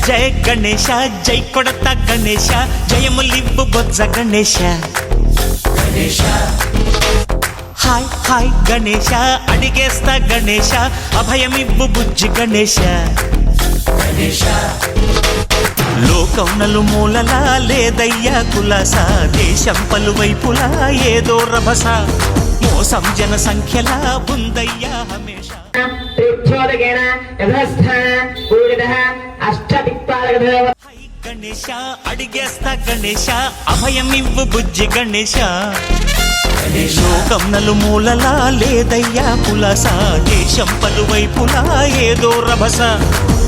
జయ గణేశ జై కొడత గణేశ జయములివ్వు బొజ్జ Ganesha hi hi Ganesha అడిగేస్తా Ganesha అభయమివ్వు బుజ్జి గణేశ లోకం నలుమూలలా లేదయ్యా కులాస దేశం పలువైపులా ఏదో రభస మోసం జన సంఖ్యలా ఉందయ్యా హమేష గణేశ అడిగేస్తా గణేశ అభయమివ్వు బుజ్జి గణేశ లోకం నలుమూలలా లేదయ్యా కులాస దేశం పలువైపులా ఏదో రభస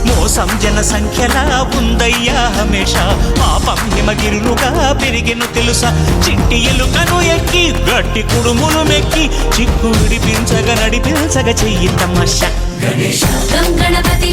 మోసం జన సంఖ్యలా ఉందయ్యా హమేష పాపం హిమగిరులుగా పెరిగెను తెలుసా చిట్టి ఎలుకను ఎక్కి గట్టి కుడుములు మెక్కి చిక్కు విడిపించగ నడిపించగ చెయ్యి తమాష గణేశ గణపతి